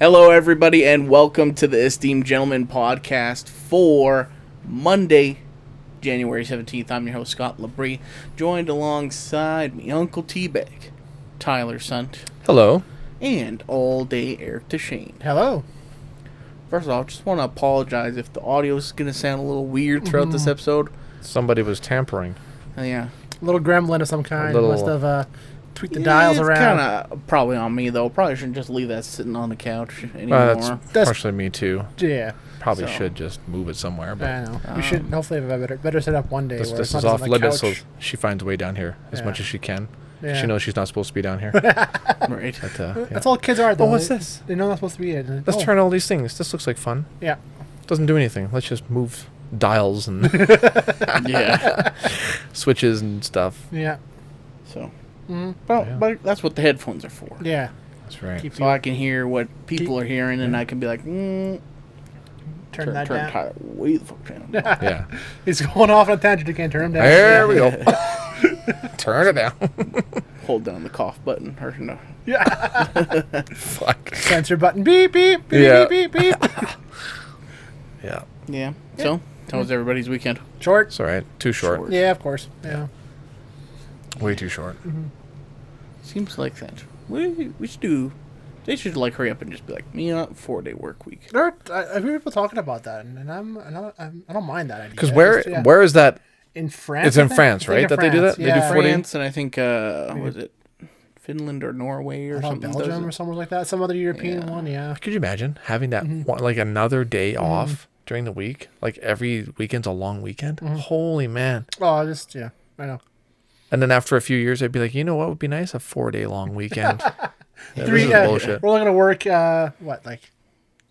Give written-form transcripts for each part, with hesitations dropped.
Hello, everybody, and welcome to the Esteemed Gentlemen podcast for Monday, January 17th. I'm your host, Scott Labrie, joined alongside me, Uncle T-Bag, Tyler Sant. Hello. And all day Eric DeShane. Hello. First of all, I just want to apologize if the audio is going to sound a little weird throughout this episode. Somebody was tampering. Yeah. A little gremlin of some kind. Must have tweaked the It's dials around. kind of probably on me, though. Probably shouldn't just leave that sitting on the couch anymore. That's partially me, too. Yeah. Probably should just move it somewhere. But I know. We should hopefully have a better setup one day. This where is it's off not limits, so couch. she finds a way down here as much as she can. Yeah. She knows she's not supposed to be down here. Right. But, That's all kids are, though. Oh, what's this? They know they're supposed to be in. Let's turn all these things. This looks like fun. Yeah. Doesn't do anything. Let's just move dials and Yeah. switches and stuff. Yeah. So, Mm-hmm. but that's what the headphones are for. Yeah. That's right. Keep So I can hear what people are hearing, and I can be like, turn that down. Tyler way the fuck down. Yeah. He's going off on a tangent. You can't turn him down. There we go. Turn it down. Hold down the cough button. Or no. Yeah. Fuck. Censor button. Beep, beep, beep, Yeah. beep, beep, beep. Yeah. Yeah. So, how was everybody's weekend? Short. It's all right. Too short. Yeah, of course. Yeah. Way too short. Seems like that. We should do. They should like hurry up and just be like, 4-day work week. I've heard people talking about that, and I don't mind that idea. Because Just, where is that? in France? It's in I think? France, I think right, in that they do that? They do Yeah. 40? France and I think was it Finland or Norway or I thought something? Belgium or somewhere like that. Some other European one, yeah. Could you imagine having that one, like another day off during the week? Like every weekend's a long weekend? Holy man. Oh, just, yeah, I know. And then after a few years, I'd be like, you know what would be nice? A 4-day long weekend. Yeah, Three, this is bullshit. We're only going to work, like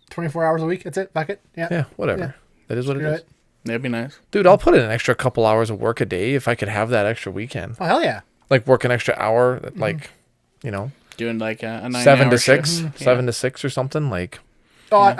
24 hours a week? That's it? Bucket? Yeah. Yeah, whatever. Yeah. That is what it Screw is. That'd be nice. Dude, I'll put in an extra couple hours of work a day if I could have that extra weekend. Oh, hell yeah. Like work an extra hour, like, you know, Doing like a 9 7 to hour 6, shift. 7 to 6 or something. Like, Oh,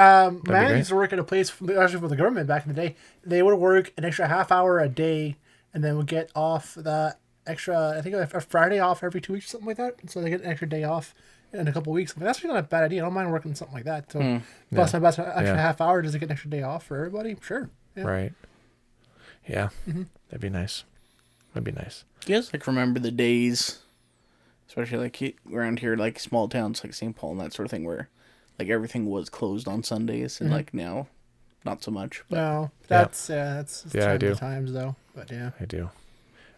be man great. used to work at a place, actually for the government back in the day. They would work an extra half hour a day and then would get off the extra, I think a Friday off every 2 weeks or something like that. So they get an extra day off in a couple of weeks. That's really not a bad idea. I don't mind working something like that. So plus my best extra half hour, does it get an extra day off for everybody? Sure. Yeah. right. Yeah, that'd be nice. That'd be nice. You guys like remember the days, especially like around here, like small towns like St. Paul and that sort of thing, where like everything was closed on Sundays, and like now, not so much. But No, that's Yeah, I do. times though. But yeah. I do.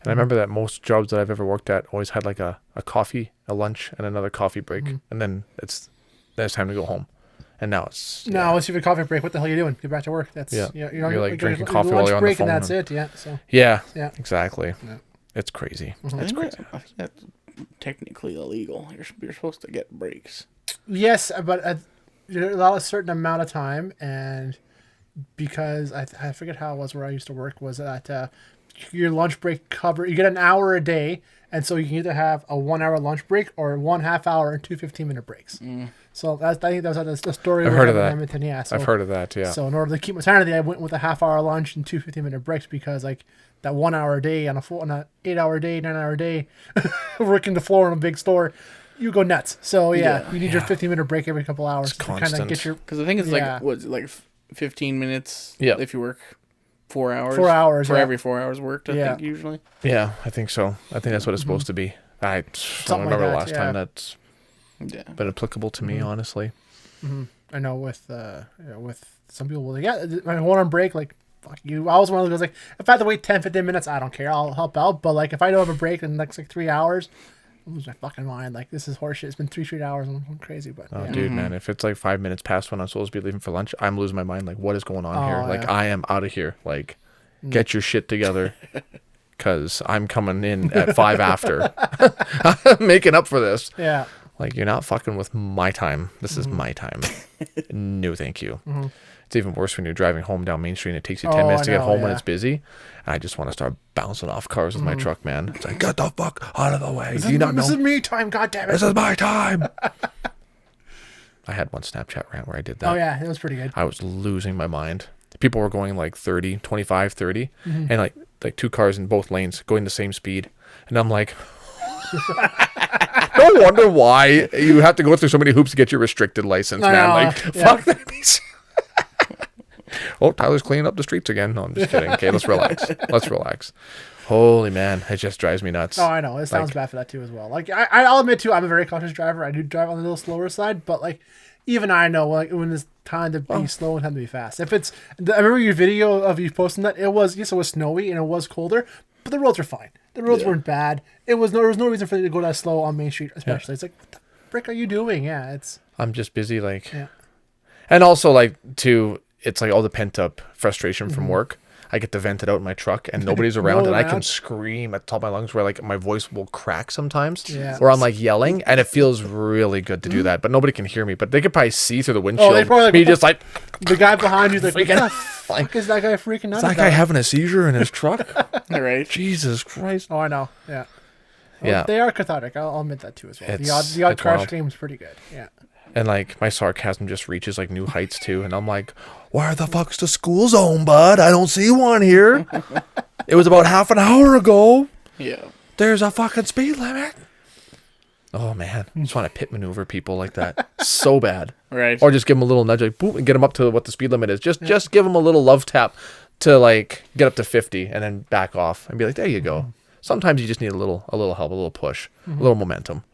And I remember that most jobs that I've ever worked at always had like a coffee, a lunch, and another coffee break. And then it's time to go home. And now it's... No, once you have a coffee break, what the hell are you doing? Get back to work. That's You're, like, drinking your coffee while lunch you're on the break phone and that's and- it. Yeah. So Yeah, Yeah. exactly. Yeah. It's crazy. I It's think crazy. that's technically illegal. You're supposed to get breaks. yes, but you're allowed a certain amount of time, and because I forget how it was where I used to work was that your lunch break you get an hour a day, and so you can either have a 1 hour lunch break or 1 half hour and 2 15-minute breaks. So I think that was the story. I've we heard have of in that. Edmonton, yeah. So, I've heard of that, yeah. So in order to keep my sanity, I went with a half hour lunch and 2 15-minute breaks because like that 1 hour a day on an 8 hour day, 9 hour day, working the floor in a big store, you go nuts. So Yeah. you need your 15-minute break every couple hours It's to kind of constant. get your Because I think it's Yeah. like, what's it, like 15 minutes Yeah. if you work 4 hours. 4 hours, For yeah. every 4 hours worked, I Yeah. think, usually. Yeah, I think so. I think that's what it's supposed to be. I don't Something like remember the that, last time yeah. that's Yeah. been applicable to me, honestly. I know with some people, like, yeah, my one on break, like, fuck you. I was one of those guys, like, if I have to wait 10, 15 minutes, I don't care. I'll help out. But, like, if I don't have a break in the next, like, 3 hours, I lose my fucking mind. Like, this is horseshit. It's been 3 straight hours. I'm going crazy. But, Oh, yeah. dude, man, if it's like 5 minutes past when I'm supposed to be leaving for lunch, I'm losing my mind. Like, what is going on Oh, here? Like, yeah. I am out of here. Like, get your shit together. Because I'm coming in at 5 after. I'm making up for this. Yeah. Like, you're not fucking with my time. This is my time. No, thank you. It's even worse when you're driving home down Main Street and it takes you 10 Oh, minutes to I get know, home when yeah. it's busy. And I just want to start bouncing off cars with my truck, man. It's like, get the fuck out of the way. Do you not know? This is me time, goddammit. This is my time. I had one Snapchat rant where I did that. Oh, yeah. It was pretty good. I was losing my mind. People were going like 30, 25, 30, and like 2 cars in both lanes going the same speed. And I'm like, no no wonder why you have to go through so many hoops to get your restricted license, man. know, Like, yeah. fuck that piece. Oh, Tyler's cleaning up the streets again. No, I'm just kidding. Okay, let's relax. Let's relax. Holy man, it just drives me nuts. Oh, I know. It sounds bad for that too as well. Like I'll admit too, I'm a very cautious driver. I do drive on the little slower side, but like even I know like when it's time to be slow and time to be fast. If it's, I remember your video of you posting that it was snowy and it was colder, but the roads were fine. The roads weren't bad. There was no reason for you to go that slow on Main Street, especially. It's like, what the frick are you doing? Yeah, I'm just busy, like, yeah. and also like it's like all the pent up frustration from work. I get to vent it out in my truck and nobody's around and I can scream at the top of my lungs where like my voice will crack sometimes or I'm like yelling and it feels really good to do that, but nobody can hear me, but they could probably see through the windshield. They probably me just like the guy behind you's like, what freaking the fuck is that guy freaking out? Is that guy having a seizure in his truck? Right. Jesus Christ. Oh, I know. Yeah. Well, Yeah. They are cathartic. I'll admit that too as well. It's- The odd it's crash wild. game is pretty good. Yeah. And like my sarcasm just reaches like new heights too. And I'm like, where the fuck's the school zone, bud? I don't see one here. It was about half an hour ago. Yeah. There's a fucking speed limit. Oh man, I just want to pit maneuver people like that so bad. Right. Or just give them a little nudge, like boom, and get them up to what the speed limit is. Just give them a little love tap to like get up to 50 and then back off and be like, there you go. Sometimes you just need a little help, a little push, a little momentum.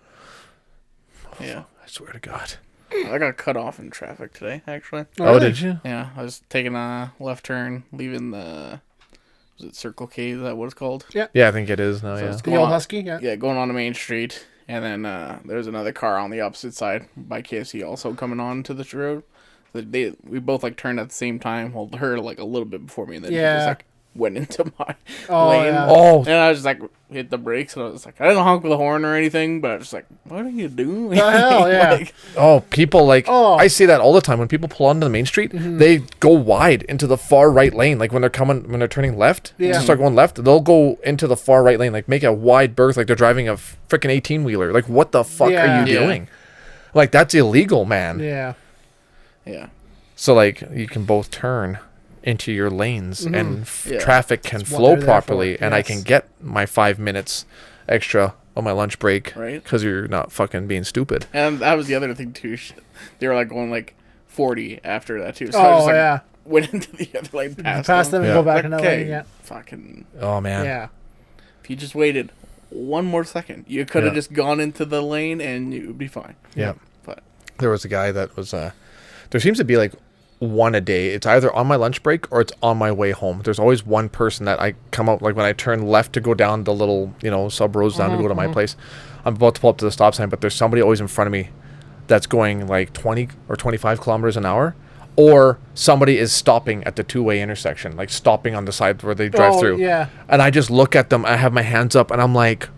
Yeah. I swear to God. I got cut off in traffic today, actually. Oh, did you? Yeah, I was taking a left turn, leaving was it Circle K? Is that what it's called? Yeah, I think it is now. So Yeah. it's The old Husky. Yeah. Yeah, going on to Main Street, and then there's another car on the opposite side by KFC also coming on to the road. We both like turned at the same time. Well, her like a little bit before me, and then she just like went into my lane. Yeah. Oh, And I was just like hit the brakes, and I was like, I didn't honk the horn or anything, but I was just like, what are you doing? The hell, yeah. Like, oh, people like Oh. I see that all the time when people pull onto the main street. They go wide into the far right lane, like when they're turning left. Yeah. To start going left, they'll go into the far right lane, like make a wide berth, like they're driving a freaking 18-wheeler. Like, what the fuck are Yeah. you Yeah. doing? Like, that's illegal, man. Yeah. yeah. So like you can both turn into your lanes and Yeah. traffic can That's what flow they're there properly for, and I yes. can get my 5 minutes extra on my lunch break Right. because you're not fucking being stupid. And that was the other thing too. They were like going like 40 after that too. So I just like yeah. went into the other lane Pass them and Yeah. go back Like, another lane. Yeah. fucking. Oh man. Yeah. If you just waited one more second, you could have Yeah. just gone into the lane and you would be fine. Yeah. But There was a guy that was there seems to be like one a day. It's either on my lunch break or it's on my way home. There's always one person that I come out, like when I turn left to go down the little, sub roads down to go to my place. I'm about to pull up to the stop sign, but there's somebody always in front of me that's going like 20 or 25 kilometers an hour. Or somebody is stopping at the two-way intersection, like stopping on the side where they drive through. Yeah. And I just look at them. I have my hands up, and I'm like,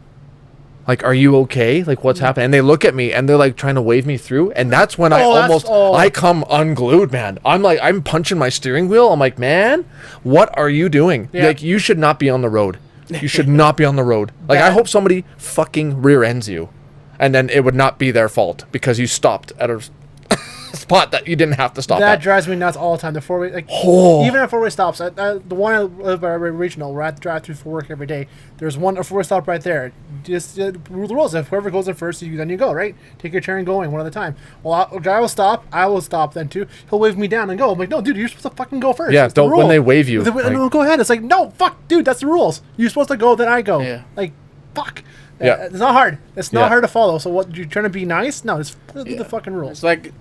are you okay? Like, what's happening? And they look at me, and they're like trying to wave me through. And that's when I come unglued, man. I'm punching my steering wheel. I'm like, man, what are you doing? Yeah. Like, you should not be on the road. You should not be on the road. Like, I hope somebody fucking rear ends you, and then it would not be their fault because you stopped at a spot that you didn't have to stop That at. drives me nuts all the time. The four-way, like Oh. even at four-way stops. The one I live by regional, where I have to drive through for work every day. There's a four-way stop right there. Just rule the rules. If whoever goes in first, then you go. Right, take your turn going one at a time. Well, a guy will stop. I will stop then too. He'll wave me down and go. I'm like, no, dude, you're supposed to fucking go first. Yeah, That's the don't when rule. they wave you. No, go ahead. It's like, no, fuck, dude, that's the rules. You're supposed to go, then I go. Yeah. Like, fuck. Yeah. It's not hard. It's not Yeah. hard to follow. So what? You're trying to be nice? No, just do Yeah. the fucking rules. it's like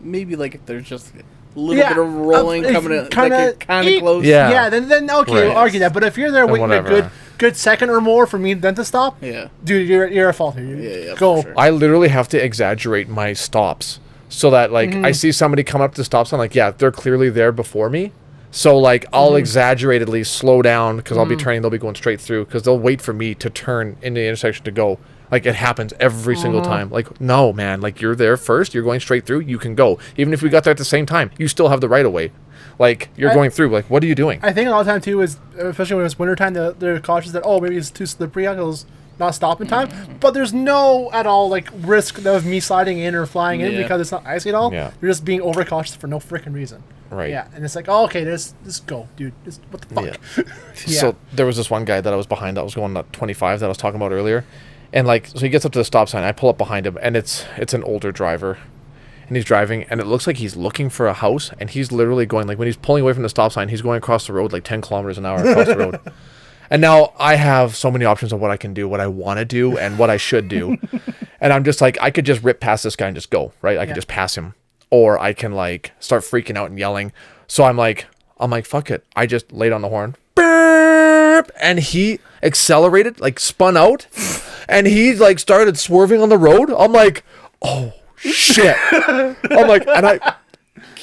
maybe like if there's just a little bit of rolling coming in, kind like kind of close. Yeah. Yeah, then okay, Right. we'll argue that. But if you're there waiting whatever. a good second or more for me then to stop, Yeah. dude, you're a fault here. Yeah, Go. for sure. I literally have to exaggerate my stops so that like I see somebody come up to the stop sign, like, yeah, they're clearly there before me. So like I'll exaggeratedly slow down because I'll be turning, they'll be going straight through because they'll wait for me to turn into the intersection to go. Like it happens every single time. Like, no, man, like you're there first, you're going straight through, you can go. Even if we got there at the same time, you still have the right of way. Like you're going through. Like, what are you doing? I think a lot of time too is, especially when it's wintertime, they're cautious that maybe it's too slippery, I'll not stop in time. But there's no at all like risk of me sliding in or flying in Yeah. because it's not icy at all. Yeah. You're just being overcautious for no freaking reason. Right. Yeah, and it's like, oh, okay, just go, dude. What the fuck? Yeah. Yeah. So there was this one guy that I was behind that was going at 25 that I was talking about earlier. And like, so he gets up to the stop sign. I pull up behind him, and it's an older driver, and he's driving, and it looks like he's looking for a house, and he's literally going, like, when he's pulling away from the stop sign, he's going across the road like 10 kilometers an hour across the road. And now I have so many options of what I can do, what I want to do, and what I should do. And I'm just like, I could just rip past this guy and just go, right? I could just pass him, or I can like start freaking out and yelling. So I'm like, fuck it. I just laid on the horn. And he accelerated, like spun out, and he like started swerving on the road. I'm like, oh shit. I'm like, and I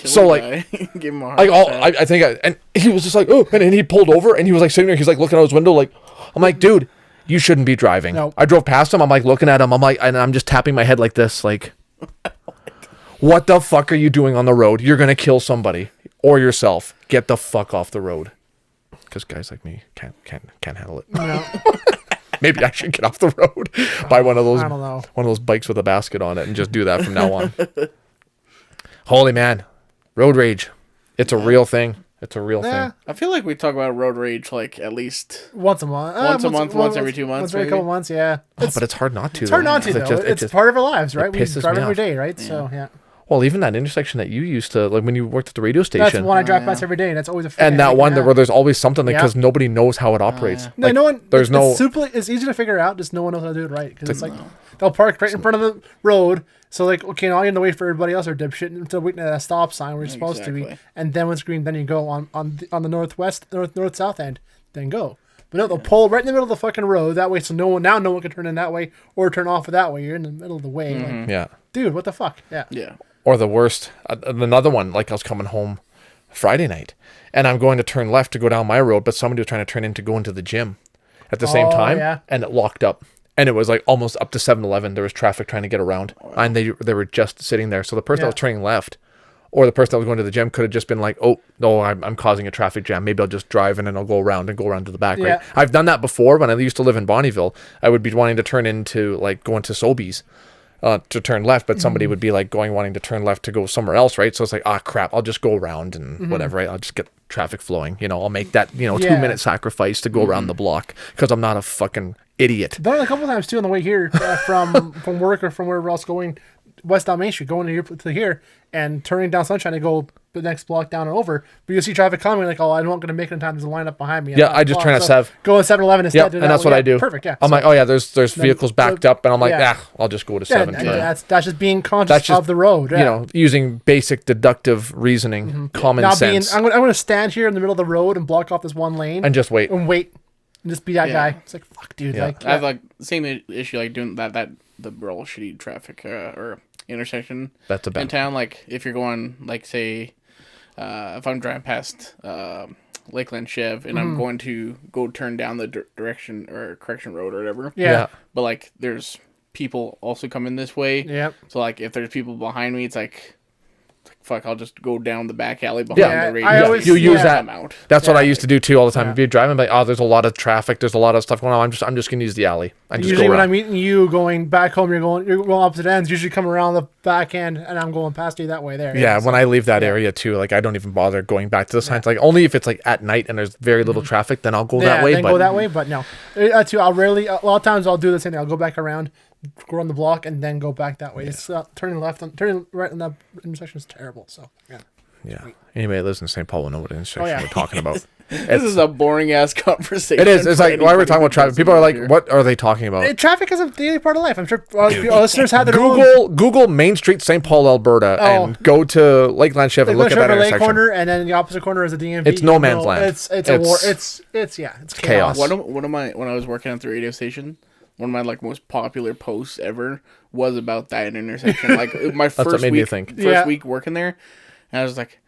so like give him a like I think and he was just like, oh, and he pulled over, and he was like sitting there, he's like looking out his window, like, I'm like, dude, you shouldn't be driving. No. I drove past him, I'm like looking at him, I'm like, and I'm just tapping my head like this, like, what the fuck are you doing on the road? You're gonna kill somebody or yourself. Get the fuck off the road. Because guys like me can't handle it. No. Maybe I should get off the road, buy one of those I don't know. one of those bikes with a basket on it, and just do that from now on. Holy man, road rage. It's a real thing. It's a real thing. I feel like we talk about road rage like at least Once a month. once every 2 months, Once every maybe. couple months, yeah. Oh, but it's hard not to. It's hard not to, though. It's part of our lives, right? We pisses drive me every off. day, right? So, yeah. Well, even that intersection that you used to, like when you worked at the radio That's station, the one I drive past every day, and that's always a and that one where there's always something, because nobody knows how it operates. yeah. No, Like, no one. There's no. It's easy to figure out. Just no one knows how to do it right, because it's like they'll park right in front of the road. So like, okay, now you have to wait for everybody else or dipshit until waiting at a stop sign where you're supposed to be, and then when it's green, then you go on the north south end, then go. But no, they'll pull right in the middle of the fucking road that way, so no one can turn in that way or turn off that way. You're in the middle of the way, like, Yeah. dude, what the fuck? Yeah. Yeah. Or the worst, another one, like I was coming home Friday night, and I'm going to turn left to go down my road, but somebody was trying to turn in to go into the gym at the same time, yeah. and it locked up. And it was like almost up to 7-Eleven. There was traffic trying to get around, and they were just sitting there. So the person that was turning left, or the person that was going to the gym, could have just been like, oh, no, I'm causing a traffic jam. Maybe I'll just drive and then I'll go around to the back, right? I've done that before when I used to live in Bonnyville. I would be wanting to turn into, like, going to Sobeys to turn left, but somebody would be, like, wanting to turn left to go somewhere else, right? So it's like, crap, I'll just go around and whatever, right? I'll just get traffic flowing. I'll make that, 2-minute sacrifice to go around the block because I'm not a fucking idiot. Done it a couple times, too, on the way here from work or from wherever else going west down Main Street, going to here and turning down Sunshine to go the next block down and over. But you see traffic coming, like, oh, I'm not going to make it in time. There's a lineup behind me. Yeah, I just turn at Sev. Go to 7-Eleven instead. Yeah, and that's what I do. Perfect, yeah. I'm like, oh yeah, there's vehicles backed up, and I'm like, I'll just go to 7. That's just being conscious of the road. Yeah. Using basic deductive reasoning, common sense. I'm going to stand here in the middle of the road and block off this one lane. And just wait. And just be that guy. It's like, fuck, dude. Yeah. Like, I have like the same issue, like doing that the real shitty traffic or intersection. That's a bad in town. Like if you're going, like say, if I'm driving past Lakeland Chev and I'm going to go turn down the direction or correction road or whatever. Yeah. But like there's people also coming this way. Yep. So like if there's people behind me, it's like fuck, I'll just go down the back alley behind the radio. I always you use that. Out. That's what I used to do too all the time. If you're driving, like, oh, there's a lot of traffic, there's a lot of stuff going on. I'm just gonna use the alley. Usually when I'm meeting you going back home, you're going opposite ends. Usually come around the back end, and I'm going past you that way there. Yeah, when I leave that area too, like I don't even bother going back to the signs. Like only if it's like at night and there's very little traffic, then I'll go that way. Go that way, but no. Too, a lot of times I'll do the same thing. I'll go back around, go on the block, and then go back that way. Yeah. It's turning right on that intersection is terrible. So yeah. Yeah. Anybody that lives in St. Paul will know what intersection we're talking about. This is a boring ass conversation. It is. It's like, why are we talking about traffic? People are like, what are they talking about? Traffic is a daily part of life. I'm sure listeners have their Google Main Street, St. Paul, Alberta, and go to Lakeland Chev and look at that intersection. Corner, and then the opposite corner is a DMV. It's no man's land. It's a war. It's chaos. One of my when I was working at the radio station, one of my like most popular posts ever was about that intersection. Like my first week working there, and I was like,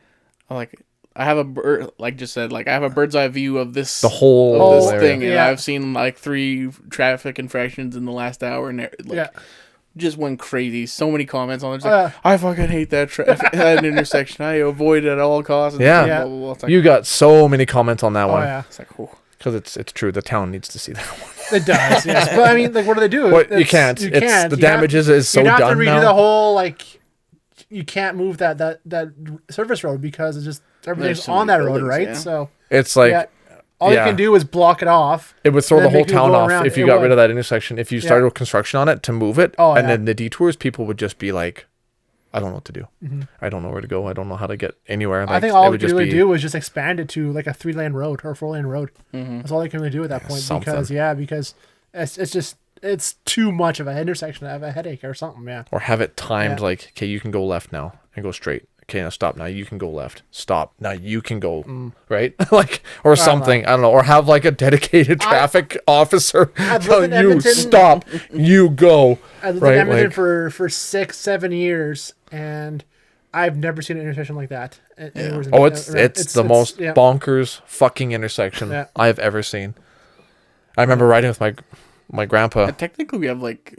I have I have a bird's eye view of this whole thing, and I've seen like 3 traffic infractions in the last hour, and just went crazy. So many comments on it. Like, I fucking hate that that intersection. I avoid it at all costs. And blah, blah, blah. Like, you got so many comments on that one. Yeah. It's like, oh. Because it's true. The town needs to see that one. It does, yes. But I mean, like, what do they do? Well, you can't. The damage is so done now. You have to redo the whole, like, you can't move that surface road because it's just everything's on that road, right? Yeah. So it's like All you can do is block it off. It would throw and the then whole make people town go off around. if you It got would. rid of that intersection. If you started construction on it to move it, Oh, and yeah. then the detours, people would just be like, I don't know what to do. I don't know where to go. I don't know how to get anywhere. Like, I think all we could really do is just expand it to like a 3-lane road or a 4-lane road. That's all they can really do at that point. something. Because it's too much of an intersection to have a headache or something. Yeah. Or have it timed like, okay, you can go left now and go straight. Okay, now stop. Now you can go left. Stop. Now you can go right, like, or something. I don't know. Or have like a dedicated traffic officer telling you stop. You go. I lived right? in Edmonton Like, for 6-7 years, and I've never seen an intersection like that. oh, it's the most bonkers fucking intersection I have ever seen. I remember riding with my grandpa. And technically, we have like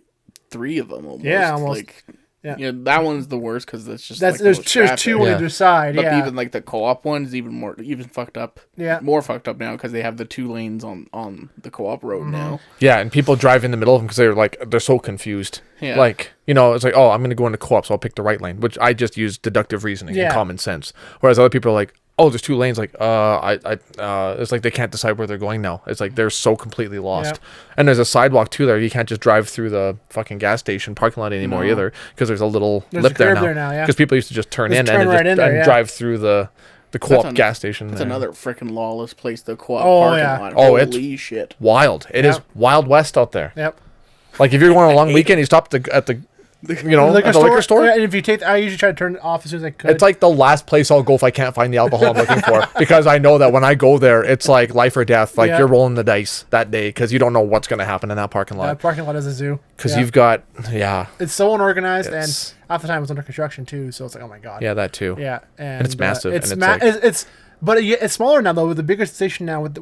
3 of them almost. Yeah, almost. Like, that one's the worst because it's just like there's two on either side. But yeah. even like the co-op one is even fucked up. Yeah. More fucked up now because they have the 2 lanes on the co-op road now. Yeah, and people drive in the middle of them because they're so confused. Yeah. Like, it's like, oh, I'm going to go into co-op, so I'll pick the right lane, which I just use deductive reasoning and common sense. Whereas other people are like, oh, there's 2 lanes. Like, it's like they can't decide where they're going now. It's like they're so completely lost. And there's a sidewalk too there. You can't just drive through the fucking gas station parking lot anymore either because there's a little lip there now. Because people used to just turn in and drive through the co-op gas station. That's another freaking lawless place, the co-op parking lot. Oh, holy shit. Wild. It is Wild West out there. Yep. Like if you're going on a long weekend, you stop at the liquor store. Yeah, and if you I usually try to turn it off as soon as I could. It's like the last place I'll go if I can't find the alcohol I'm looking for because I know that when I go there, it's like life or death. Like you're rolling the dice that day because you don't know what's going to happen in that parking lot. That parking lot is a zoo. Because you've got, it's so unorganized, and half the time it's under construction too. So it's like, oh my god. Yeah, that too. Yeah, and it's massive. But it's smaller now though with the bigger station now with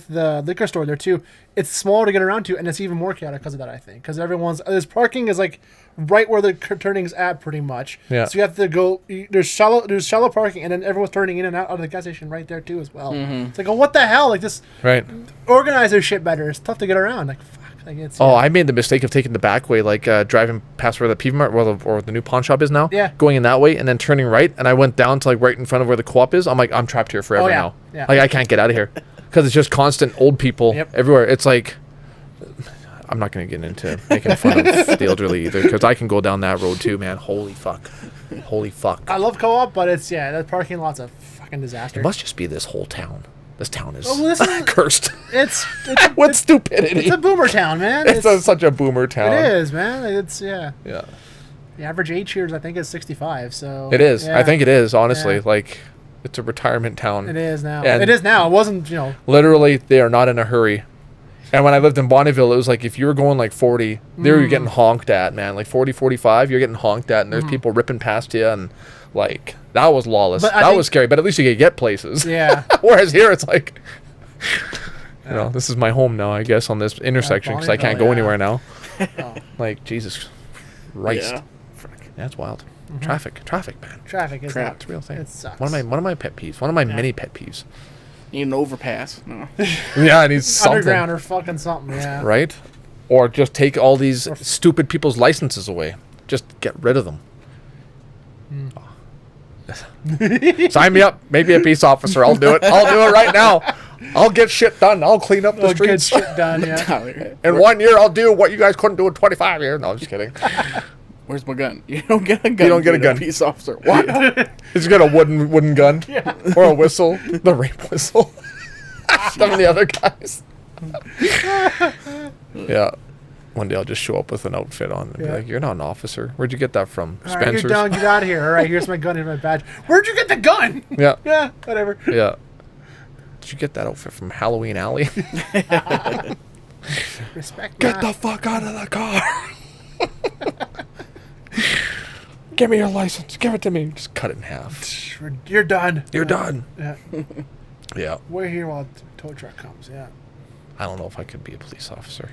the liquor store there too. It's smaller to get around to, and it's even more chaotic because of that. I think because there's parking is like right where the turning's at pretty much. Yeah. So you have to go. There's shallow parking, and then everyone's turning in and out of the gas station right there too as well. It's like, oh, what the hell? Like this. Right. Organize their shit better. It's tough to get around. Like fuck. Like it's. I made the mistake of taking the back way, like driving past where the Peavy Mart or the new pawn shop is now. Yeah. Going in that way and then turning right, and I went down to like right in front of where the co-op is. I'm like, I'm trapped here forever now. Yeah. Like I can't get out of here because it's just constant old people everywhere. It's like. I'm not going to get into making fun of the elderly either because I can go down that road too, man. Holy fuck. I love co-op, but it's that parking lot's a fucking disaster. It must just be this whole town. This town is cursed. It's with stupidity. It's a boomer town, man. It's such a boomer town. It is, man. It's Yeah. The average age here is, I think, is 65. So it is. Yeah. I think it is. Honestly, like it's a retirement town. It is now. And it is now. It wasn't. Literally, they are not in a hurry. And when I lived in Bonneville, it was like if you were going like 40, there you're getting honked at, man. Like 40, 45, you're getting honked at, and there's people ripping past you, and like that was lawless. That was scary, but at least you could get places. Yeah. Whereas here, it's like, this is my home now, I guess, on this intersection because I can't go anywhere now. Like Jesus Christ. Yeah. That's wild. Traffic, man. Traffic is It's a real thing. It sucks. One of my pet peeves. One of my many pet peeves. Need an overpass. No. Yeah, I need something. Underground or fucking something. Yeah. Right? Or just take all these stupid people's licenses away. Just get rid of them. Sign me up. Maybe a peace officer. I'll do it. I'll do it right now. I'll get shit done. I'll clean up the streets. Get shit done. Yeah. In 1 year, I'll do what you guys couldn't do in 25 years. No, I'm just kidding. Where's my gun? You don't get a gun. You don't get a gun. Peace officer. What? He's got a wooden gun. Yeah. Or a whistle. The rape whistle. Some of the other guys. Yeah. One day I'll just show up with an outfit on and be like, "You're not an officer. Where'd you get that from? All Spencer's?" right, you're done. Get out of here. All right, here's my gun. Here's my badge. Where'd you get the gun? Yeah. Yeah. Whatever. Yeah. Did you get that outfit from Halloween Alley? Respect. Get the fuck out of the car. Give me your license. Give it to me. Just cut it in half. You're done. You're done. Yeah. Yeah. We're here while the tow truck comes. Yeah. I don't know if I could be a police officer.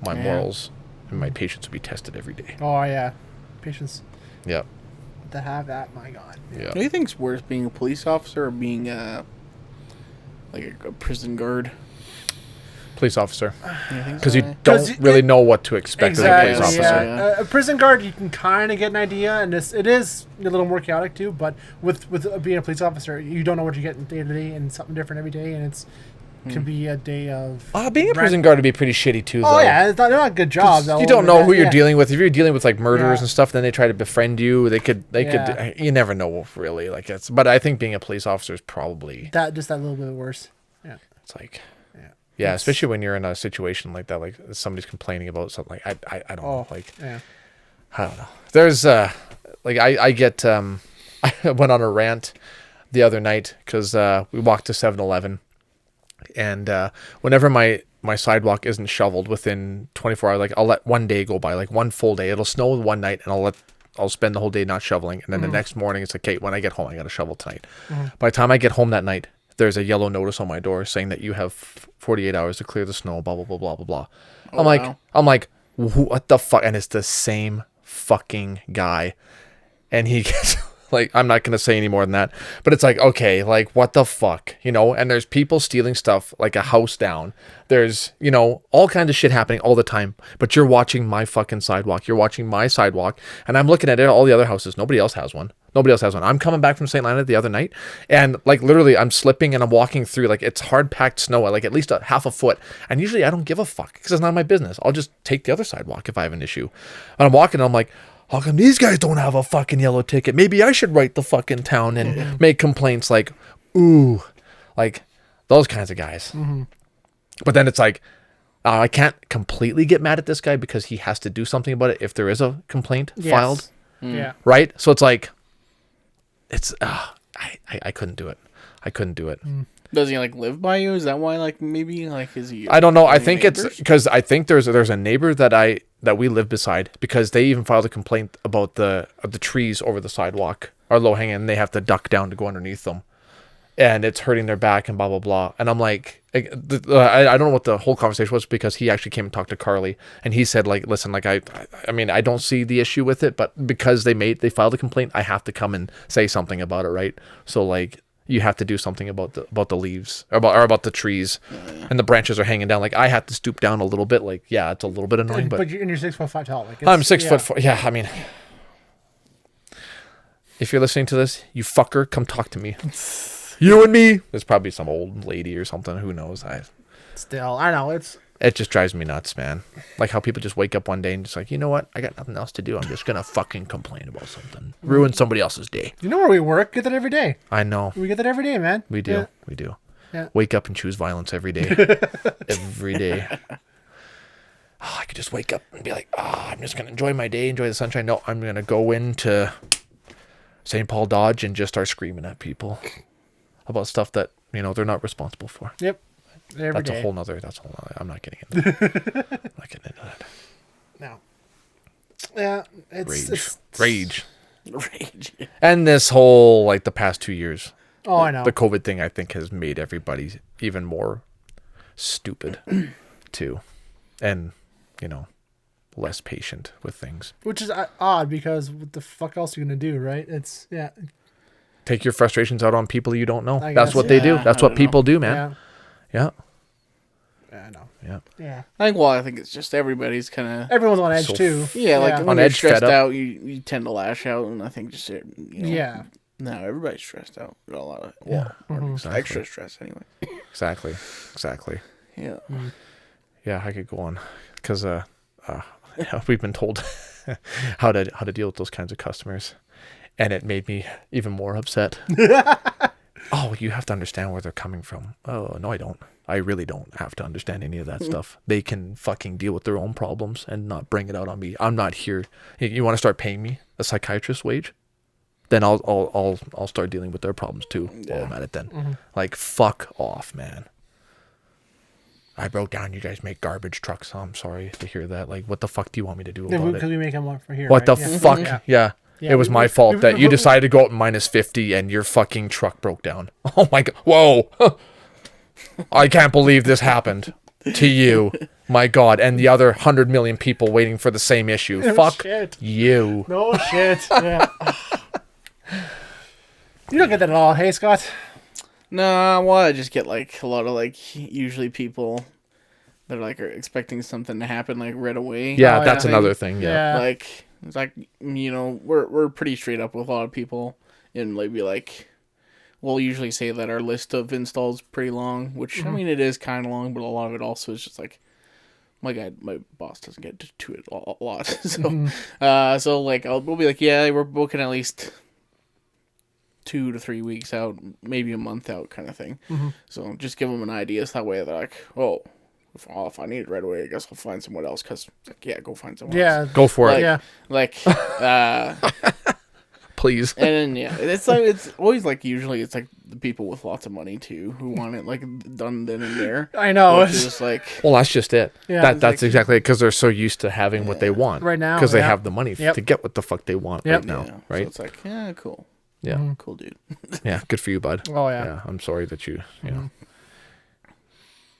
My morals and my patience would be tested every day. Oh yeah, patience. Yeah. To have that, my God. Yeah. Do you think's worse, being a police officer or being like a prison guard? Police officer. Because so? you don't really know what to expect Exactly. as a police officer. Yeah. A prison guard, you can kind of get an idea, and it is a little more chaotic too. But with being a police officer, you don't know what you get day to day, and something different every day, and it's can be a day of. Being a prison guard would be pretty shitty too. Oh though. yeah, they're not good jobs. You don't know who you're dealing with. If you're dealing with like murderers and stuff, then they try to befriend you. They could. You never know really. Like it's. But I think being a police officer is probably that little bit worse. Yeah. It's like. Yeah, especially when you're in a situation like that, like somebody's complaining about something. Like I don't know. Like I don't know. There's like I get I went on a rant the other night because we walked to 7-Eleven, and whenever my sidewalk isn't shoveled within 24 hours, like I'll let one day go by, like one full day. It'll snow one night, and I'll spend the whole day not shoveling, and then the next morning it's like, okay, when I get home, I got to shovel tonight. By the time I get home that night, there's a yellow notice on my door saying that you have 48 hours to clear the snow, blah, blah, blah, blah, blah, blah. I'm like, what the fuck? And it's the same fucking guy. And he gets, like, I'm not going to say any more than that, but it's like, okay, like, what the fuck, and there's people stealing stuff, like a house down. There's, all kinds of shit happening all the time, but you're watching my fucking sidewalk. You're watching my sidewalk, and I'm looking at it, all the other houses. Nobody else has one. I'm coming back from St. Lana the other night, and like literally I'm slipping and I'm walking through, like it's hard packed snow, like at least a half a foot. And usually I don't give a fuck because it's not my business. I'll just take the other sidewalk if I have an issue. And I'm walking and I'm like, how come these guys don't have a fucking yellow ticket? Maybe I should write the fucking town and make complaints, like, ooh, like those kinds of guys. But then it's like, I can't completely get mad at this guy because he has to do something about it if there is a complaint filed. Yeah. Right? So it's like, it's I couldn't do it. I couldn't do it. Does he like live by you? Is that why? Like maybe like is he? I don't know. I think it's because I think there's a neighbor that we live beside, because they even filed a complaint about the trees over the sidewalk are low hanging and they have to duck down to go underneath them, and it's hurting their back and blah blah blah. And I'm like, I don't know what the whole conversation was, because he actually came and talked to Carly, and he said like, listen, like I mean I don't see the issue with it, but because they filed a complaint, I have to come and say something about it, right? So like you have to do something about the leaves or about the trees, and the branches are hanging down. Like I have to stoop down a little bit. Like yeah, it's a little bit annoying, but you're 6'5" tall. Like I'm 6'4". Yeah, I mean, if you're listening to this, you fucker, come talk to me. You and me. There's probably some old lady or something. Who knows? I know it just drives me nuts, man. Like how people just wake up one day and just like, you know what? I got nothing else to do. I'm just gonna fucking complain about something, ruin somebody else's day. You know where we work? Get that every day. I know. We get that every day, man. We do. Yeah. We do. Yeah. Wake up and choose violence every day. Every day. I could just wake up and be like, I'm just gonna enjoy my day, enjoy the sunshine. No, I'm gonna go into St. Paul Dodge and just start screaming at people about stuff that they're not responsible for. Yep. That's a whole nother. I'm not getting into that. I'm not getting into that. No. Yeah, it's rage. And this whole like the past 2 years. Oh, I know. The COVID thing, I think, has made everybody even more stupid too, and less patient with things. Which is odd, because what the fuck else are you gonna do, right? It's Take your frustrations out on people you don't know. I That's guess, what they do. That's what people do, man. Yeah. I know. Yeah. Yeah. I think it's just everybody's kind of Everyone's on edge too. Yeah, like when on you're edge, stressed fed up. out, you tend to lash out, and I think just Yeah. now everybody's stressed out. Got a lot of Exactly. extra stress anyway. Exactly. Yeah. Yeah, I could go on because we've been told how to deal with those kinds of customers, and it made me even more upset. Oh, you have to understand where they're coming from. Oh, no, I don't. I really don't have to understand any of that stuff. They can fucking deal with their own problems and not bring it out on me. I'm not here. You want to start paying me a psychiatrist's wage? Then I'll start dealing with their problems too. Yeah. While I'm at it then. Like, fuck off, man. I broke down. You guys make garbage trucks. Oh, I'm sorry to hear that. Like, what the fuck do you want me to do about it? Because we make them one for here. What right? the fuck? Yeah. Yeah, it was my fault that you decided to go out -50 and your fucking truck broke down. Oh my god. Whoa. I can't believe this happened to you. My god. And the other 100 million people waiting for the same issue. No Fuck shit. you. No shit. Yeah. You don't get that at all, hey, Scott? Nah, well, I just get like a lot of like usually people they're like are expecting something to happen like right away. Yeah, Oh, that's yeah. another thing. Yeah. Yeah. Like it's like we're pretty straight up with a lot of people, and maybe like we'll usually say that our list of installs pretty long, which I mean it is kind of long, but a lot of it also is just like my boss doesn't get to it a lot, so so like we'll be like, yeah, we're booking at least 2 to 3 weeks out, maybe a month out, kind of thing. So just give them an idea, so that way they're like, oh, if I need it right away, I guess I'll find someone else. Cause like, yeah, go find someone else. Yeah. Go for it. Yeah. Like, Please. and then yeah, it's like it's always like usually it's like the people with lots of money too who want it like done then and there. I know. Which is just like Well, that's just it. Yeah. That's like- exactly it, because they're so used to having what they want Right now, because they yeah. have the money Yep. to get what the fuck they want Yep. right now, yeah, right? So it's like, yeah, cool, Yeah, cool, dude. yeah. Good for you, bud. Oh yeah. I'm sorry that you know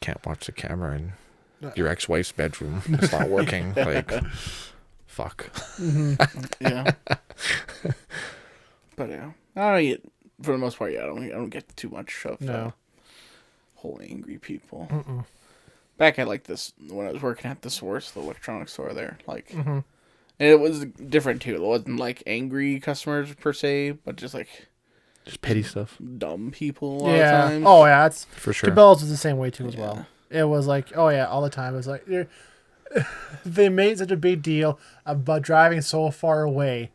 can't watch the camera in your ex-wife's bedroom. It's not working. Like, fuck. Yeah. But yeah, I don't get, for the most part. Yeah, I don't get too much of No. whole angry people. Back at like this when I was working at the Source, the electronics store there, like, and it was different too. It wasn't like angry customers per se, but just like Just petty stuff dumb people a lot of Yeah. times. Oh yeah. It's for sure. Cabela's was the same way too as well. It was like, oh yeah, all the time. It was like they made such a big deal about driving so far away.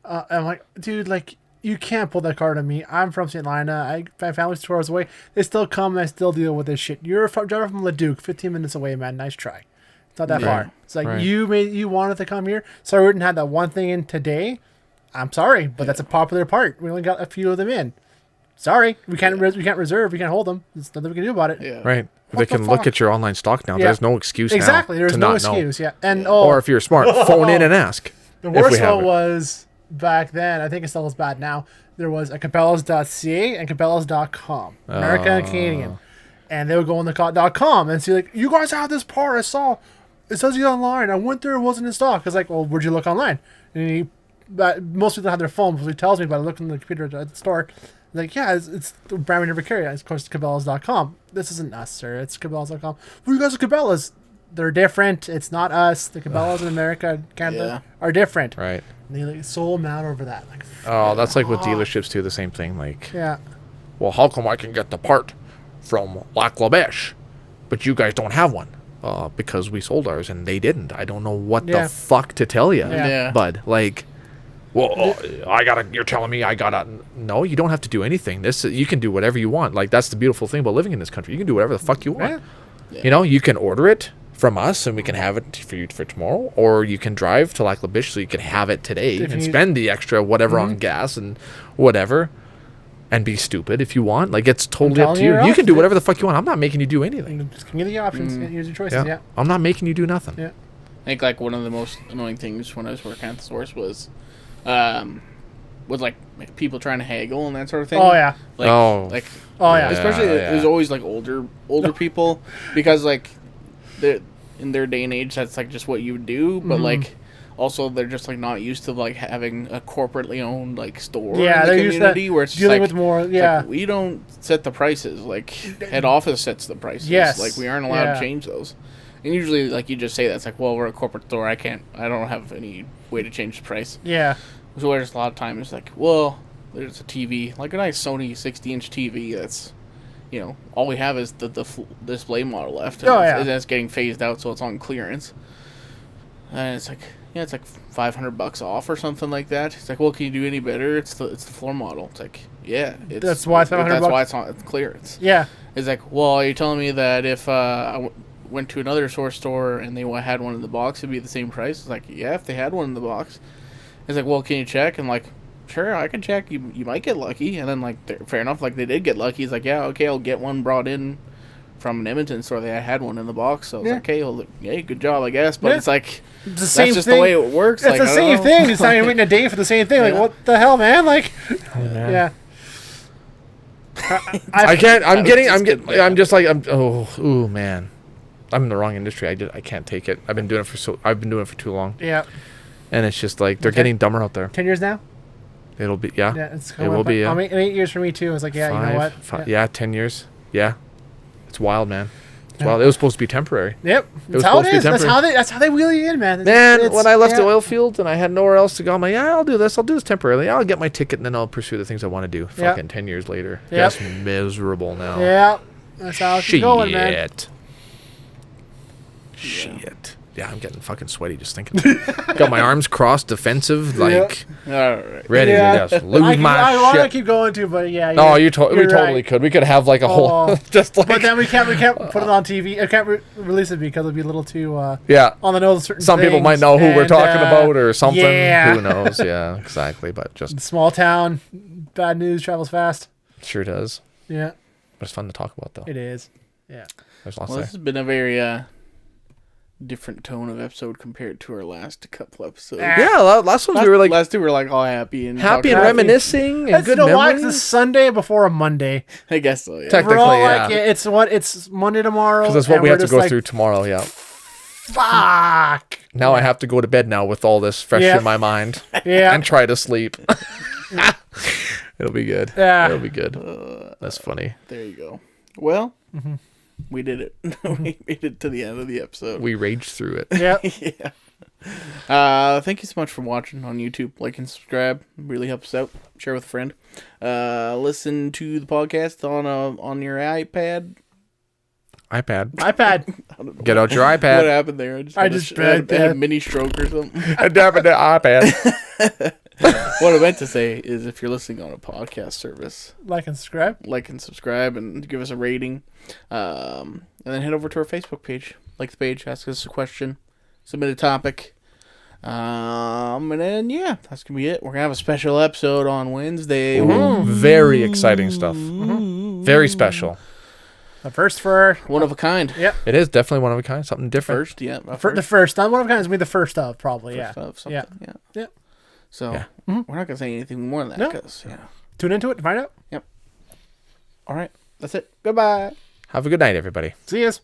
I'm like, dude, like you can't pull that card on me. I'm from St. Helena. My family's 2 hours away. They still come and I still deal with this shit. You're driving from Leduc, 15 minutes away, man. Nice try. It's not that far. It's like Right. you wanted to come here. Sorry, we didn't have that one thing in today. I'm sorry, but that's a popular part. We only got a few of them in. Sorry, we can't reserve. We can't hold them. There's nothing we can do about it. Yeah. Right. What They the can look fuck? at your online stock now. Yeah. There's no excuse Exactly. now There's to no not know. excuse. Yeah. And Or if you're smart, phone in and ask. the if we worst have one it. was back then. I think it still is bad now. There was a Cabela's.ca and Cabela's.com, American and Canadian, and they would go on the .com and see like, you guys have this part. I saw it says you online. I went there, it wasn't in stock. It's like, well, where'd you look online? And but most people have their phone, so he tells me by looking at the computer at the store. Like, yeah, it's the brand we never carry. It's, of course, it's Cabela's.com. This isn't us, sir. It's Cabela's.com. Well, you guys are Cabela's. They're different. It's not us. The Cabela's in America, Canada are different. Right. And they like so mad over that. Like, Oh, that's like with dealerships too. The same thing. Like, yeah, well, how come I can get the part from Lac La Biche, but you guys don't have one? Because we sold ours and they didn't. I don't know what Yeah. the fuck to tell you, Yeah. bud. Like, well, you're telling me I gotta. No, you don't have to do anything. You can do whatever you want. Like, that's the beautiful thing about living in this country. You can do whatever the fuck you want. Yeah. You know, you can order it from us and we can have it for you for tomorrow, or you can drive to Lac La Biche so you can have it today If and you- spend the extra whatever on gas and whatever, and be stupid if you want. Like, it's totally up telling to you you. your You can do options. whatever the fuck you want. I'm not making you do anything. and just give me the options. And use your choices. Yeah. Yeah. I'm not making you do nothing. Yeah. I think like one of the most annoying things when I was working at the Source was like people trying to haggle and that sort of thing. Oh yeah. Like, Oh. like Oh yeah. especially yeah. it was always like older people because like in their day and age that's like just what you would do, but like also they're just like not used to like having a corporately owned like store Yeah, in they're the used to community where it's just dealing like, with more. it's Yeah. like, we don't set the prices, like head office sets the prices. Yes. Like we aren't allowed Yeah. to change those. And usually like you just say that's like, well, we're a corporate store, I don't have any way to change the price. Yeah. So there's a lot of times it's like, well, there's a TV, like a nice Sony 60-inch TV that's, you know, all we have is the display model left. And Oh, yeah. it's getting phased out, so it's on clearance. And it's like, yeah, it's like $500 off or something like that. It's like, well, can you do any better? It's the floor model. It's like, yeah, That's why it's $500 That's why bucks? it's on clearance. Yeah. It's like, well, are you telling me that if I went to another Source store and they had one in the box, it'd be the same price? It's like, yeah, if they had one in the box. It's like, well, can you check? And like, sure, I can check. You might get lucky. And then like, fair enough. Like they did get lucky. He's like, yeah, okay, I'll get one brought in from an Edmonton store. They had one in the box. So I was Yeah. like, okay, well, yeah, good job, I guess. But Yeah. it's like, It's the that's same just thing. the way it works. It's like, the I don't same know. thing. It's not even waiting a day for the same thing. Like, Yeah. what the hell, man? Like, yeah. I can't. I'm just getting. get- I'm just like. Ooh, man. I'm in the wrong industry. I can't take it. I've been doing it for too long, Yeah. and it's just like they're Okay. getting dumber out there. 10 years now? It'll be yeah. Yeah. It's It will be, yeah. I mean, 8 years for me, too. It's like, yeah, you know what? Yeah, 10 years. Yeah, it's wild, man. Well, it was supposed to be temporary. Yep. was That's how supposed it to be is. That's temporary. how they wheel you in, man. Man, when I left the yeah. oil field and I had nowhere else to go, I'm like, yeah, I'll do this. I'll do this temporarily. I'll get my ticket and then I'll pursue the things I want to do. Yeah. Fucking 10 years later. Yep. Just miserable now. Yeah. That's how it's going, man. Shit. Yeah, I'm getting fucking sweaty just thinking. Got my arms crossed, defensive, like All right. ready Yeah. to just lose I want to shit. keep going too, but yeah. No, we you're totally right. could. We could have like a whole, Oh. just like. But then we can't put it on TV. I can't release it because it'd be a little too yeah. on the nose of certain Some people things, might know who we're and, talking about or something. yeah. Who knows? Yeah, exactly. But just Small town, bad news travels fast. sure does. Yeah, But it's fun to talk about, though. it is. Yeah. There's lots Well, there. this has been a very different tone of episode compared to our last couple episodes. Yeah, last ones we were like last two were like all happy and happy and talking- reminiscing and It's good you know why? 'Cause memories. it's Sunday before a Monday. I guess so. Yeah. Technically, We're all yeah. like, it's Monday tomorrow. Because that's what and we we're have to just go like, through tomorrow, yeah. Fuck. Now I have to go to bed now with all this fresh Yeah. in my mind Yeah. and try to sleep. It'll be good. Yeah. It'll be good. That's funny. There you go. Well, we did it. We made it to the end of the episode. We raged through it. Yeah. Yeah. Thank you so much for watching on YouTube. Like and subscribe. Really helps us out. Share with a friend. Listen to the podcast on your iPad. iPad. Get out your What iPad. happened there? I had just a, had read a mini stroke or something. iPad. What I meant to say is if you're listening on a podcast service, Like and subscribe. like and subscribe and give us a rating. And then head over to our Facebook page. Like the page, ask us a question, submit a topic. And then, yeah, that's going to be it. We're going to have a special episode on Wednesday. Very exciting stuff. Very special. The first for One of a kind. Yep. It is definitely one of a kind. Something different. First, yeah. For the first. Not one of kind. It's gonna be the first of probably. First Yeah. of something, Yeah. yeah. Yeah. So, Yeah. we're not going to say anything more than that. No. 'Cause, yeah. Tune into it to find out. All right. That's it. Goodbye. Have a good night, everybody. See yous.